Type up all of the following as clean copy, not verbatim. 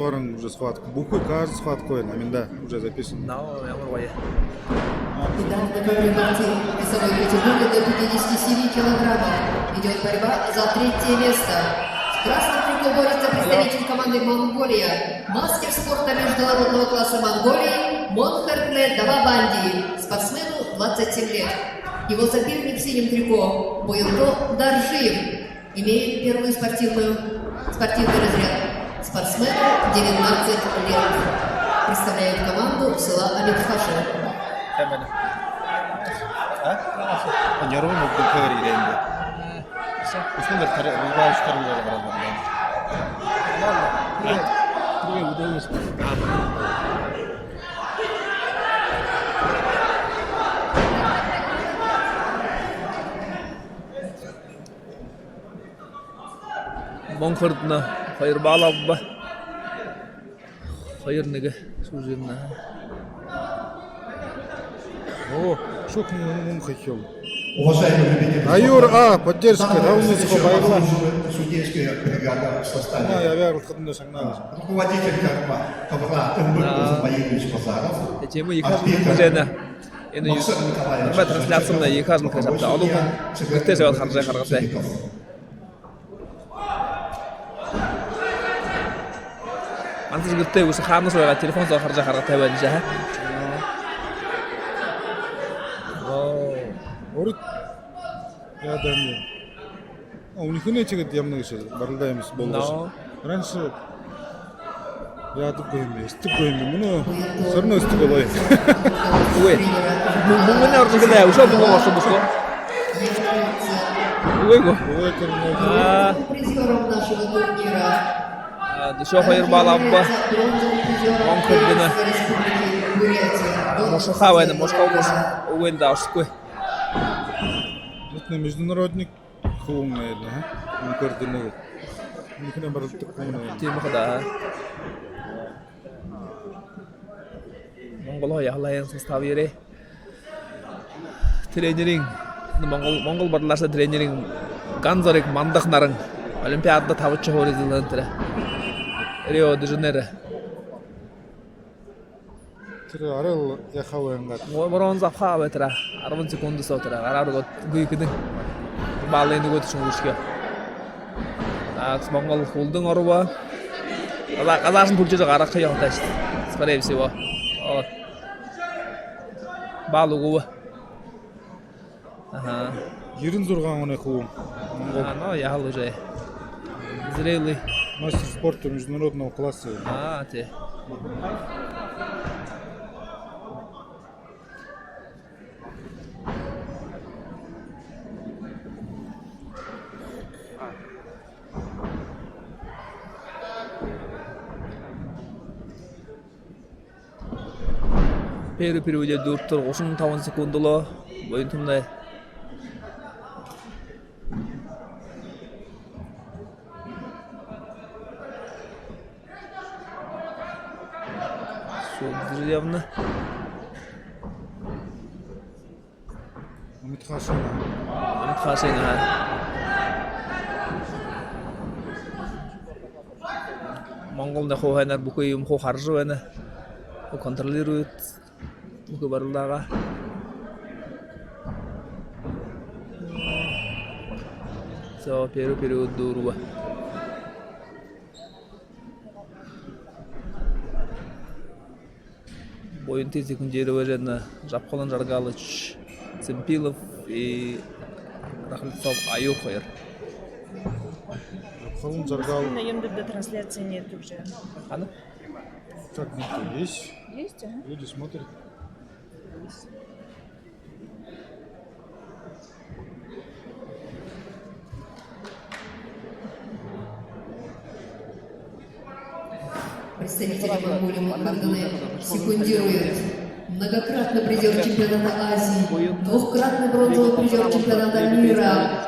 Уже схватку. Буквы каждый схватку, да, уже записан. Итак, на первой партии весовой категории до 57 килограммов идет борьба за третье место. В красном кругу борется представитель команды Монголия, мастер спорта международного класса Монголии Монхартле Давабанди, спортсмену 27 лет. Его соперник в синем трико Боилто Даржиев имеет первый спортивный разряд. Спортсмену 19 лет. Представляет команду села Амитхаши. 여러분 뭐 그걸 이랬는데. 무슨 걸 누가 시켜는 거라 그러는데. 그게 우동에서. Монхардна хайр балабба. Хайр неге сужирна. О, что к нему хотел? Уважаемые любители Айур, поддержка, равно спорта, судейская бригада в составе я верил, что согнали. руководитель КВК МБК Замаилович Базаров, Тема ихажна. Энэ нормал трансляцияна ихажна хашапта. Алухан гүтээс харж харгасаа. Антас гүтээ ус хаанаас байгаа телефон зоо харж харгатай байна жаа. Орит я дам. У них не чего ямно еще, бардаем с болос. Раньше я такой ну, все равно истыгой. Ой, мы на оружие уже было что было. Ой, Призером нашего турнира. Еще хайр балабба. Он ходина. Может хавайна, может колмос. Уэн дашкой. Это международник хум, наверное, он координирует. Никто не может такого. Тема хода. Монгол яхлаян составире. Тренеринг. Монгол барласа тренеринг. Ганзарик мандах наран. Олимпиада тавчы хоризонталь. Рио де Жанейро. Тэр арал яхавангаар. Бронза хавэтра. 10 секунд сотра. Араргот гүйкэдэн. Балын дэгот шүнгэшгэ. Монгол хулдан орва. Казахстан бүлжиж гарах явтаа шүү. Скорее всего. Балугу. Ага. 96 оны хум. Ну, я уже зрелый. Мастер спорта международного класса. Те. Первый периоде 4-5 секундоло боюн тумдай. Все явно. Амитхашина. Монгол на хохайнар букой юм хохаржу байна. Контролирует букой барылдага. Все, первый период дурва. Боюн тез секундері варена Жапқалан Жаргалыч, Цемпилов и Рахматов Аюхайр. Жапқалан Жаргалыч. На МДД трансляции нет уже. Ана? Как нет, есть? Есть, ага. Люди смотрят. Представитель Монголии Монхардены секундирует. Многократный призер чемпионата Азии, двухкратный бронзовый призер чемпионата мира,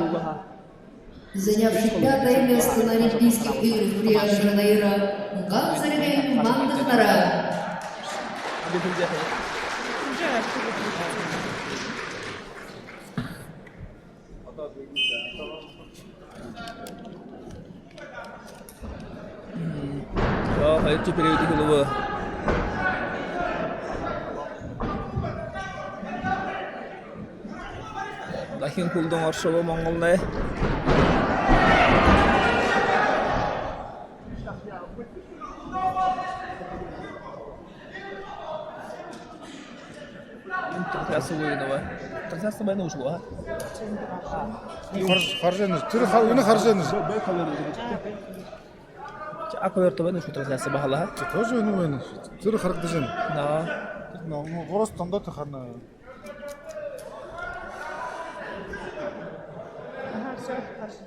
занявший 5-е место на Олимпийских играх в Рио-де-Жанейро, Ганзаревин Мандахнара. Все. Hayırcı periyodi kılıbı. Lakin kuldun arşava Mongol'da. Трансляция ойыны бар. Трансляция bayını uçlu ha. Харжаныз, түрі ойыны харжаныз. Aka verdi bayını uçlu трансляция bahalı ha. Тоже ойыны, түрі харагдажан. Na. Горос танда тахана. Aha, все, хорошо.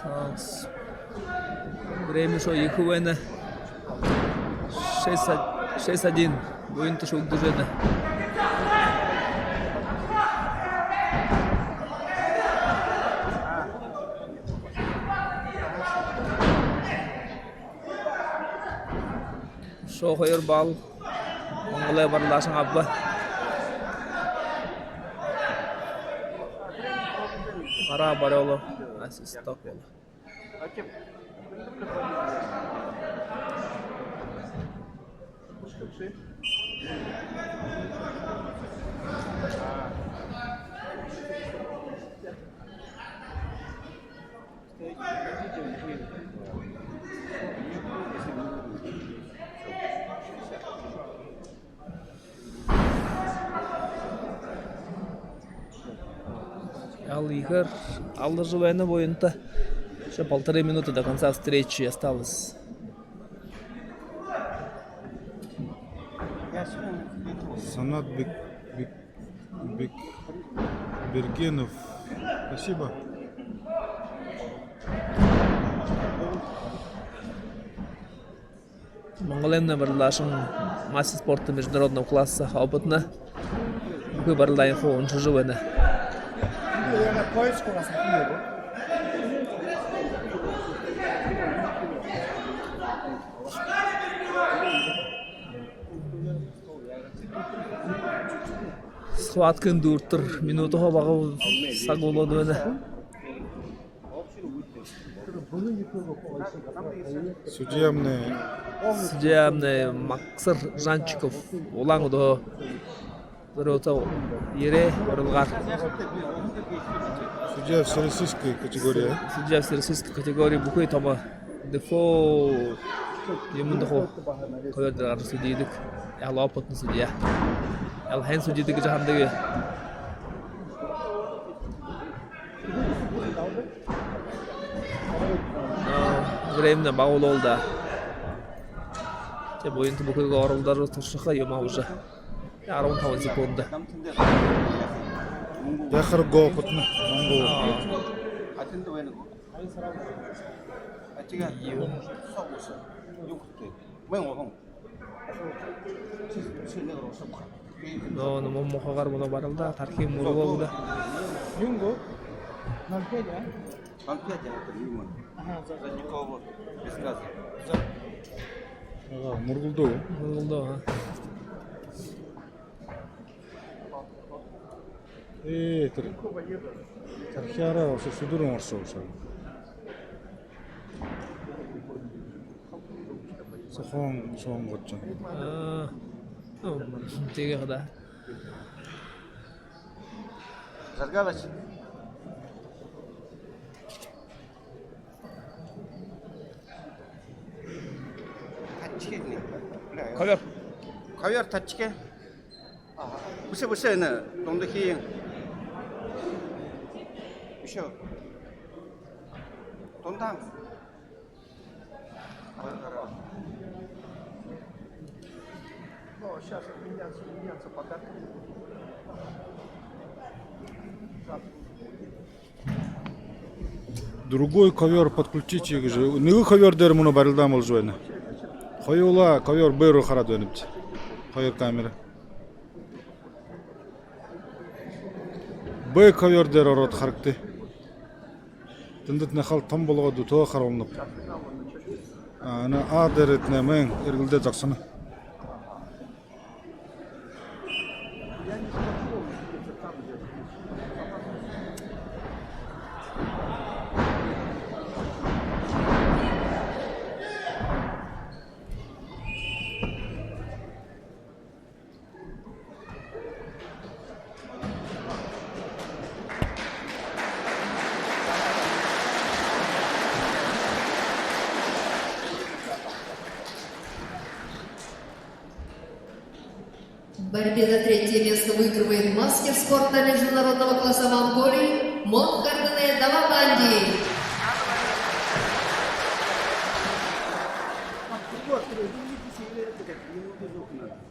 Санс. Время шо екі ойыны. 6-1. Oyun dışı oldu üzerine. Şo hayır bal. Mongolaya barılasın abba. Ara bara oğlu. Asist tak oğlu. Ал игр алды войны бойында еще 1,5 минуты до конца встречи осталось. Санат Бергенов. Спасибо. Монголия барлашын мастер спорта международного класса опытна. Вы барлаем фон чужовыны. Схваткын дуртыр минутуға бағы сақ болады өні. Судьямный Максыр Жанчиков олаң ұды дұрыта ере орылғар. Судья в всероссийской категории. Судья в всероссийской категории бұқой тома дефо емінді қо көвердер судейдік. Яғылы опытны судья. Яғылы хэн судейдігі жағандығы. Временно бағыл олда. Те бойынты бұқойға орылдары тұршыға ема ұжы. 10 секунды. Яқыр опытны. Оны мұқағар мұна барылда, тархим мұруға бұда. Юнго? 0,5, да? 0,5 это лимон. Ага, за никого, без газа. Мұрғылды. Мұруғылда, ға. Тархиара осы судырын орсы олса. Соған ғытчан. Теге қыда. Жаргалач. Ковер. Ковер тачке. Бұсы әні, donda кейін. Еще. Donda. Ну, сейчас меняться пока. Другой ковер подключите же. Нығы ковердер мұны барылдам ол жойны. Қойыла ковер бәрі қарады өніпті. Ковер камера. Б ковердер орот характы. Тындыт нахал там болуға дұтуға қаралынып. Аны А дәретіне мәң әргілде жақсыны. В борьбе за третье место выигрывает мастер спорта международного класса Монголии Монкардене Давабанди. 그거 어떻게 1, 2, 3 이렇게 돼. 이것도 좋구나.